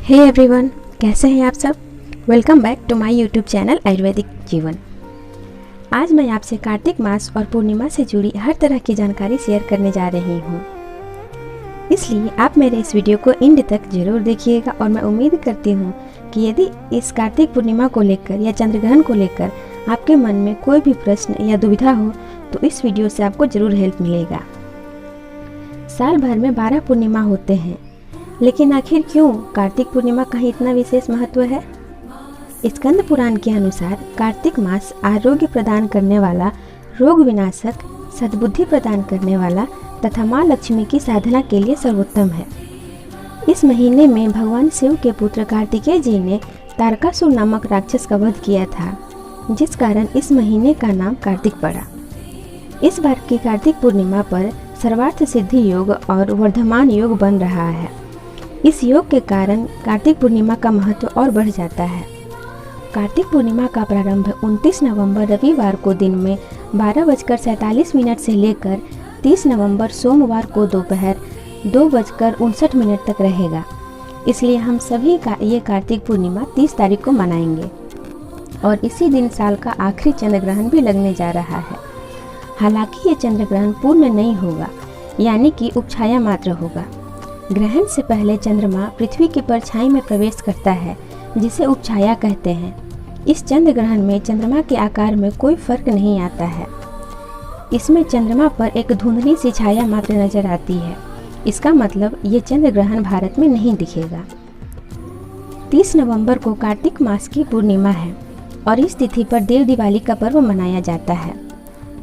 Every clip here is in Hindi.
हे एवरीवन, कैसे हैं आप सब। Welcome back to my YouTube channel Ayurvedic Jeevan. आज मैं आपसे कार्तिक मास और पूर्णिमा से जुड़ी हर तरह की जानकारी शेयर करने जा रही हूँ, इसलिए आप मेरे इस वीडियो को एंड तक जरूर देखिएगा। और मैं उम्मीद करती हूँ कि यदि इस कार्तिक पूर्णिमा को लेकर या चंद्रग्रहण को लेकर आपके मन में कोई भी प्रश्न या दुविधा हो तो इस वीडियो से आपको जरूर हेल्प मिलेगा। साल भर में 12 पूर्णिमा होते हैं, लेकिन आखिर क्यों कार्तिक पूर्णिमा का ही इतना विशेष महत्व है। स्कंद पुराण के अनुसार कार्तिक मास आरोग्य प्रदान करने वाला, रोग विनाशक, सद्बुद्धि प्रदान करने वाला तथा माँ लक्ष्मी की साधना के लिए सर्वोत्तम है। इस महीने में भगवान शिव के पुत्र कार्तिकेय जी ने तारकासुर नामक राक्षस का वध किया था, जिस कारण इस महीने का नाम कार्तिक पड़ा। इस बार की कार्तिक पूर्णिमा पर सर्वार्थ सिद्धि योग और वर्धमान योग बन रहा है। इस योग के कारण कार्तिक पूर्णिमा का महत्व और बढ़ जाता है। कार्तिक पूर्णिमा का प्रारंभ 29 नवंबर रविवार को दिन में 12:47 से लेकर 30 नवंबर सोमवार को दोपहर 2:59 तक रहेगा। इसलिए हम सभी का ये कार्तिक पूर्णिमा 30 तारीख को मनाएंगे और इसी दिन साल का आखिरी चंद्रग्रहण भी लगने जा रहा है। हालांकि ये चंद्रग्रहण पूर्ण नहीं होगा, यानी कि उपछाया मात्र होगा। ग्रहण से पहले चंद्रमा पृथ्वी की परछाई में प्रवेश करता है, जिसे उपछाया कहते हैं। इस चंद्र ग्रहण में चंद्रमा के आकार में कोई फर्क नहीं आता है। इसमें चंद्रमा पर एक धुंधली सी छाया मात्र नजर आती है। इसका मतलब ये चंद्र ग्रहण भारत में नहीं दिखेगा। 30 नवंबर को कार्तिक मास की पूर्णिमा है और इस तिथि पर देव दिवाली का पर्व मनाया जाता है।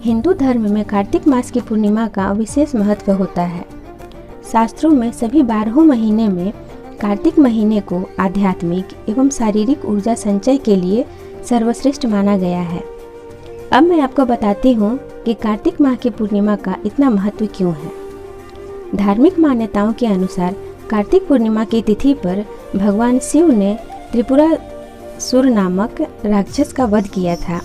हिंदू धर्म में कार्तिक मास की पूर्णिमा का विशेष महत्व होता है। शास्त्रों में सभी 12 महीने में कार्तिक महीने को आध्यात्मिक एवं शारीरिक ऊर्जा संचय के लिए सर्वश्रेष्ठ माना गया है। अब मैं आपको बताती हूँ कि कार्तिक माह की पूर्णिमा का इतना महत्व क्यों है। धार्मिक मान्यताओं के अनुसार कार्तिक पूर्णिमा की तिथि पर भगवान शिव ने त्रिपुरासुर नामक राक्षस का वध किया था,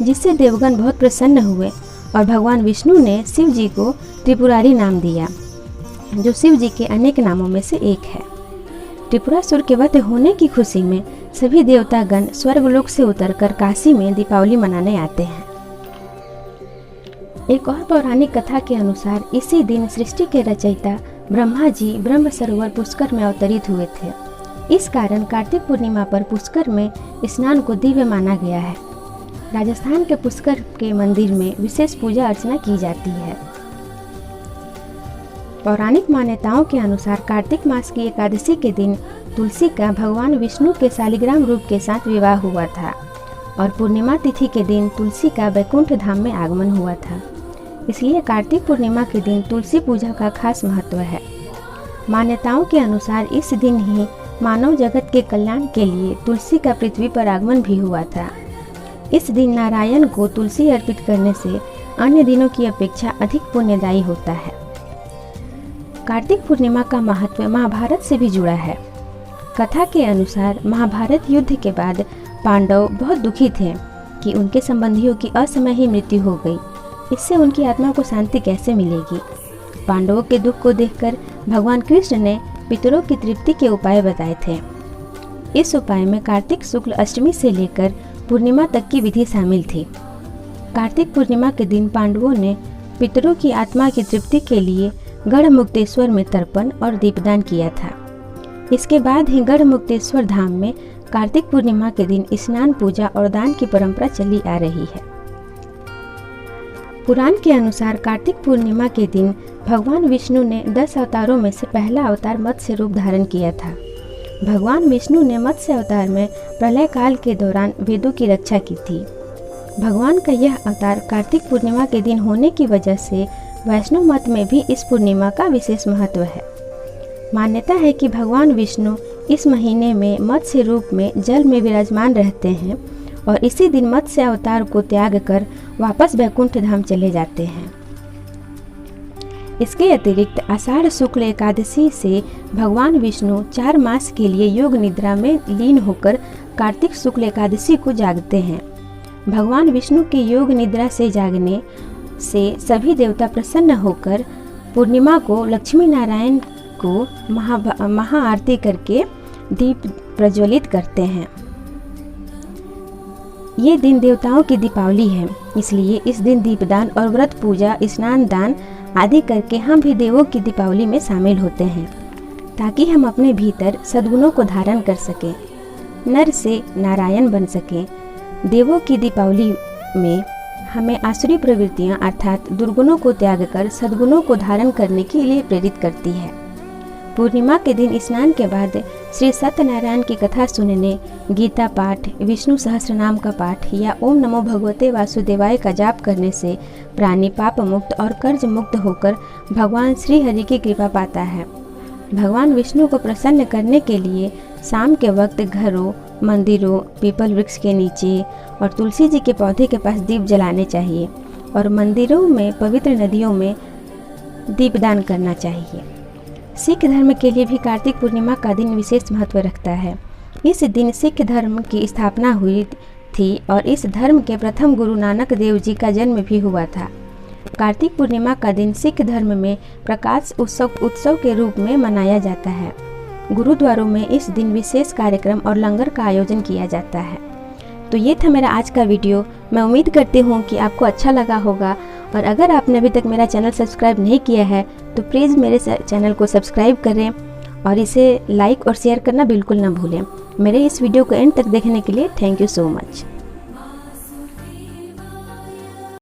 जिससे देवगण बहुत प्रसन्न हुए और भगवान विष्णु ने शिव जी को त्रिपुरारी नाम दिया, जो शिव जी के अनेक नामों में से एक है। त्रिपुरासुर के वध होने की खुशी में सभी देवतागण स्वर्गलोक से उतरकर काशी में दीपावली मनाने आते हैं। एक और पौराणिक कथा के अनुसार इसी दिन सृष्टि के रचयिता ब्रह्मा जी ब्रह्म सरोवर पुष्कर में अवतरित हुए थे। इस कारण कार्तिक पूर्णिमा पर पुष्कर में स्नान को दिव्य माना गया है। राजस्थान के पुष्कर के मंदिर में विशेष पूजा अर्चना की जाती है। पौराणिक मान्यताओं के अनुसार कार्तिक मास की एकादशी के दिन तुलसी का भगवान विष्णु के शालिग्राम रूप के साथ विवाह हुआ था और पूर्णिमा तिथि के दिन तुलसी का वैकुंठ धाम में आगमन हुआ था। इसलिए कार्तिक पूर्णिमा के दिन तुलसी पूजा का खास महत्व है। मान्यताओं के अनुसार इस दिन ही मानव जगत के कल्याण के लिए तुलसी का पृथ्वी पर आगमन भी हुआ था। इस दिन नारायण को तुलसी अर्पित करने से अन्य दिनों की अपेक्षा अधिक पुण्यदायी होता है। कार्तिक पूर्णिमा का महत्व महाभारत से भी जुड़ा है। कथा के अनुसार महाभारत युद्ध के बाद पांडव बहुत दुखी थे कि उनके संबंधियों की असमय ही मृत्यु हो गई। इससे उनकी आत्मा को शांति कैसे मिलेगी। पांडवों के दुख को देखकर भगवान कृष्ण ने पितरों की तृप्ति के उपाय बताए थे। इस उपाय में कार्तिक शुक्ल अष्टमी से लेकर पूर्णिमा तक की विधि शामिल थी। कार्तिक पूर्णिमा के दिन पांडवों ने पितरों की आत्मा की तृप्ति के लिए गढ़मुक्तेश्वर में तर्पण और दीपदान किया था। इसके बाद ही गढ़मुक्तेश्वर धाम में कार्तिक पूर्णिमा के दिन स्नान, पूजा और दान की परंपरा चली आ रही है। पुराण के अनुसार कार्तिक पूर्णिमा के दिन भगवान विष्णु ने 10 अवतारों में से पहला अवतार मत्स्य रूप धारण किया था। भगवान विष्णु ने मत्स्य अवतार में प्रलय काल के दौरान वेदों की रक्षा की थी। भगवान का यह अवतार कार्तिक पूर्णिमा के दिन होने की वजह से वैष्णव मत में भी इस पूर्णिमा का विशेष महत्व है। मान्यता है कि भगवान विष्णु इस महीने में मत्स्य रूप में जल में विराजमान रहते हैं और इसी दिन मत्स्य अवतार को त्याग कर वापस वैकुंठ धाम चले जाते हैं। इसके अतिरिक्त आषाढ़ शुक्ल एकादशी से भगवान विष्णु 4 मास के लिए योग निद्रा में लीन होकर कार्तिक शुक्ल एकादशी को जागते हैं। भगवान विष्णु के योग निद्रा से जागने से सभी देवता प्रसन्न होकर पूर्णिमा को लक्ष्मी नारायण को महाआरती करके दीप प्रज्वलित करते हैं। ये दिन देवताओं की दीपावली है, इसलिए इस दिन दीपदान और व्रत पूजा, स्नान दान आदि करके हम भी देवों की दीपावली में शामिल होते हैं, ताकि हम अपने भीतर सद्गुणों को धारण कर सकें, नर से नारायण बन सकें। देवों की दीपावली में हमें आसुरी प्रवृत्तियां अर्थात दुर्गुणों को त्याग कर सद्गुणों को धारण करने के लिए प्रेरित करती है। पूर्णिमा के दिन स्नान के बाद श्री सत्यनारायण की कथा सुनने, गीता पाठ, विष्णु सहस्रनाम का पाठ या ओम नमो भगवते वासुदेवाय का जाप करने से प्राणी पाप मुक्त और कर्ज मुक्त होकर भगवान श्री हरि की कृपा पाता है। भगवान विष्णु को प्रसन्न करने के लिए शाम के वक्त घरों, मंदिरों, पीपल वृक्ष के नीचे और तुलसी जी के पौधे के पास दीप जलाने चाहिए और मंदिरों में, पवित्र नदियों में दीपदान करना चाहिए। सिख धर्म के लिए भी कार्तिक पूर्णिमा का दिन विशेष महत्व रखता है। इस दिन सिख धर्म की स्थापना हुई थी और इस धर्म के प्रथम गुरु नानक देव जी का जन्म भी हुआ था। कार्तिक पूर्णिमा का दिन सिख धर्म में प्रकाश उत्सव के रूप में मनाया जाता है। गुरुद्वारों में इस दिन विशेष कार्यक्रम और लंगर का आयोजन किया जाता है। तो ये था मेरा आज का वीडियो। मैं उम्मीद करती हूँ कि आपको अच्छा लगा होगा, और अगर आपने अभी तक मेरा चैनल सब्सक्राइब नहीं किया है तो प्लीज़ मेरे चैनल को सब्सक्राइब करें और इसे लाइक और शेयर करना बिल्कुल ना भूलें। मेरे इस वीडियो को एंड तक देखने के लिए थैंक यू सो मच।